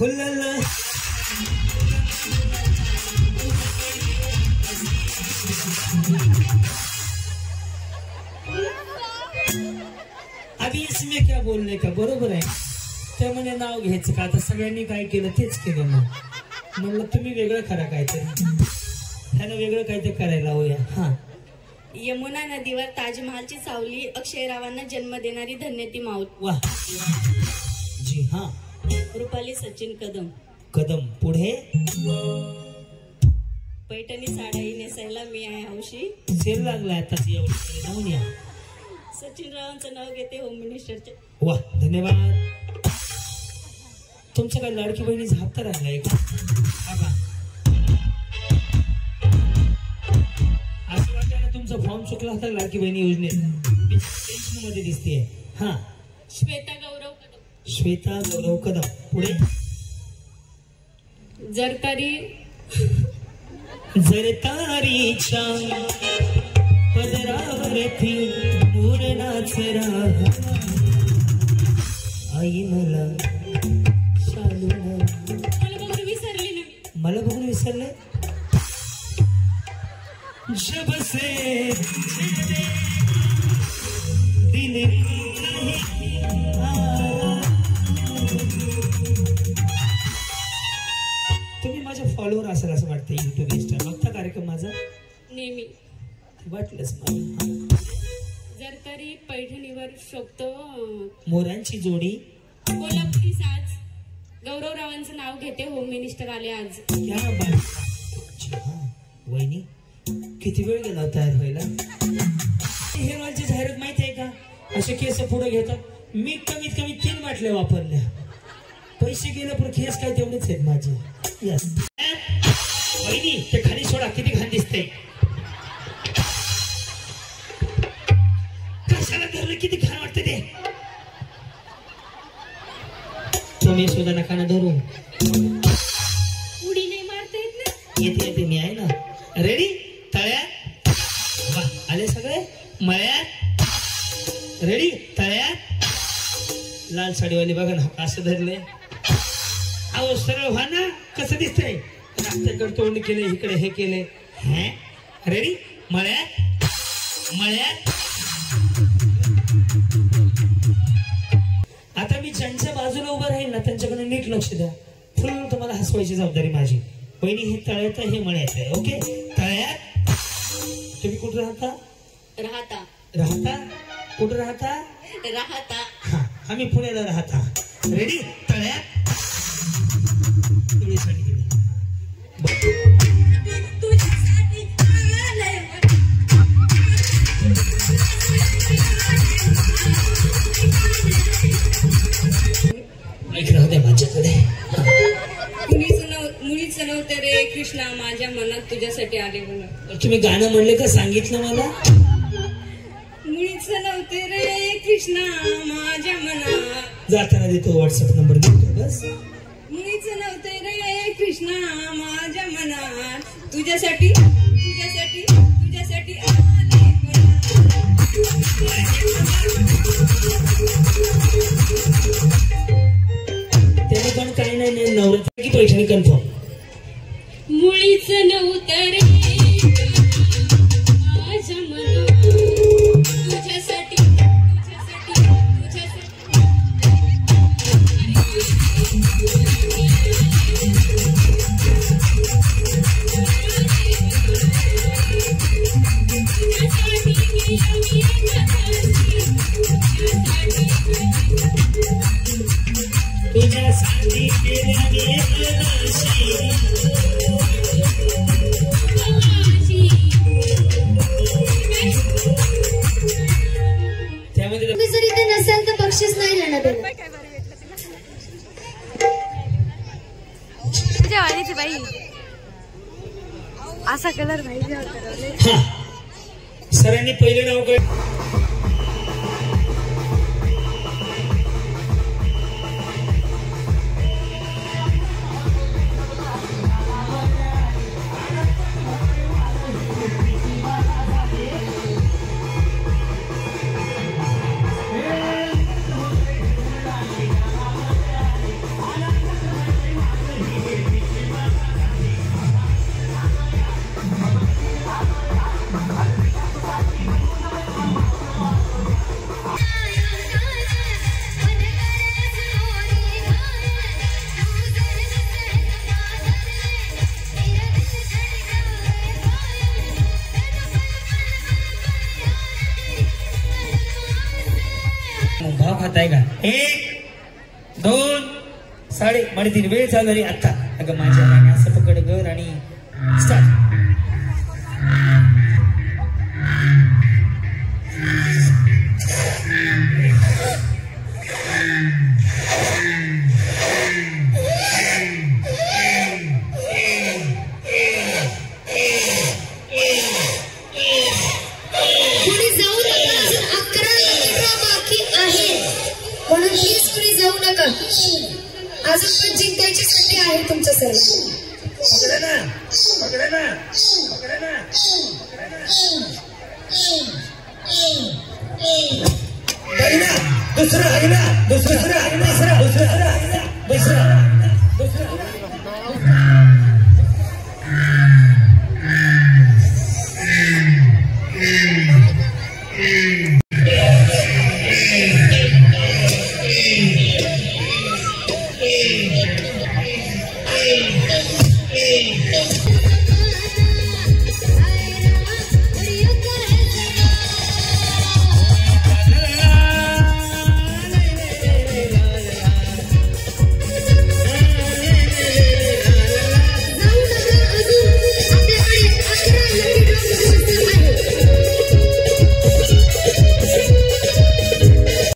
फुलला अभी इसमें क्या बोलने का, बरोबर आहे. त्या म्हणे नाव घ्यायचं का, आता सगळ्यांनी काय केलं तेच केलं. मग म्हणलं तुम्ही वेगळं करा काहीतरी, त्यानं वेगळं काहीतरी करायला होया. हा. यमुना नदीवर ताजमहालची सावली, अक्षयरावांना जन्म देणारी धन्य ती माऊल. वाह जी. हा. रुपाली सचिन कदम. कदम. पुढे. पैठणी साडी नेसायला मी आहे हौशी. सेल लागला आता जाऊन या. सचिन रावांचं नाव घेते होम मिनिस्टरचे. वाह धन्यवाद. तुमच्या काय लाडकी बहिणीचा हप्ता राहिलाय का? असं वाटतं ना तुमचा फॉर्म चुकला होता लाडकी बहिणी योजनेत, मध्ये दिसते. हा. श्वेता गौरव कदम. श्वेता गौरव कदम. पुढे. जरतारीच्या पदरावरती पूर्णाचा राग आई मला मला बघून विसरले. जब से दिल तुम्ही माझ्या फॉलोअर असाल असं वाटतं. युट्यूब इंस्टा बघता कार्यक्रम माझा नेहमी. वाटलंच मला. जर तरी पैठणीवर शोभतो मोरांची जोडी. कोल्हापुरी साज. गौरवरावांचं नाव घेते होम मिनिस्टर आले आज. क्या बात. वहिनी किती वेळ गेला तयार व्हायला. हेअर ऑइलची जाहिरात माहिती आहे का? असे केस पुढे घेतात. मी कमीत कमी 3 बाटल्या वापरल्या. पैसे गेले पण केस काय तेवढेच आहेत माझे. यस. वहिनी ते खाली सोडा, किती घाण दिसते. कशाला धरलं, किती घाण वाटते ते. तुम्ही सुद्धा नका ना धरू. उडी नाही मारता येत ना. येते येते मी आहे ना. रेडी. तळ्यात. वाह आले सगळे. मळ्यात. रेडी. तळ्यात. लाल साडीवाली बघा ना असं धरले. अहो सरळ व्हा ना, कसं दिसतंय. रस्त्याकडे तोंड केले, इकडे हे केले. रेडी. मळ्यात. मळ्यात. आता मी ज्यांच्या बाजूला उभं राहील ना त्यांच्याकडे नीट लक्ष द्या. फुल तुम्हाला हसवायची जबाबदारी माझी. पहिली हे तळ्यात आहे, हे मळ्यात आहे. ओके. तळ्यात. तुम्ही कुठं राहता? राहता. राहता. कुठं राहता? राहता. हा आम्ही पुण्याला राहता. रेडी. तळ्यात. माझ्याकडे मुळीच नव्हते रे कृष्णा माझ्या मनात तुझ्यासाठी आले म्हणून. तुम्ही गाणं म्हणले का सांगितलं मला? मुळीच नव्हते रे कृष्णा माझ्या मनात. जाताना देतो व्हॉट्सअप नंबर देतो बस. मुळीच नव्हते रे कृष्णा माझ्या मनात तुझ्यासाठी तुझ्यासाठी तुझ्यासाठी आले त्याने पण काही नाही. नवरात्र की पैठणी कन्फर्म. मुळीच नव्हतं रे माझ्या मनात तुझ्यासाठी तुझ्यासाठी तुझ्यासाठी त्यामध्ये तुम्ही जर इथे नसेल तर बक्षीस नाही देणार. तुझ्या वाणीची बाई असा कलर पाहिजे होता. सरांनी पहिले नाव काय? आहे का 1 2 3:30 वेळ चालू झाली आता अगं माझ्या राणी असं पकड ग राणी स्टार्ट कुणी जाऊ नका अजून 11 मिनिटं बाकी आहे म्हणून प्लीज कुणी जाऊ नका अजून पण जिंकायची संधी आहे तुमच्या सर्व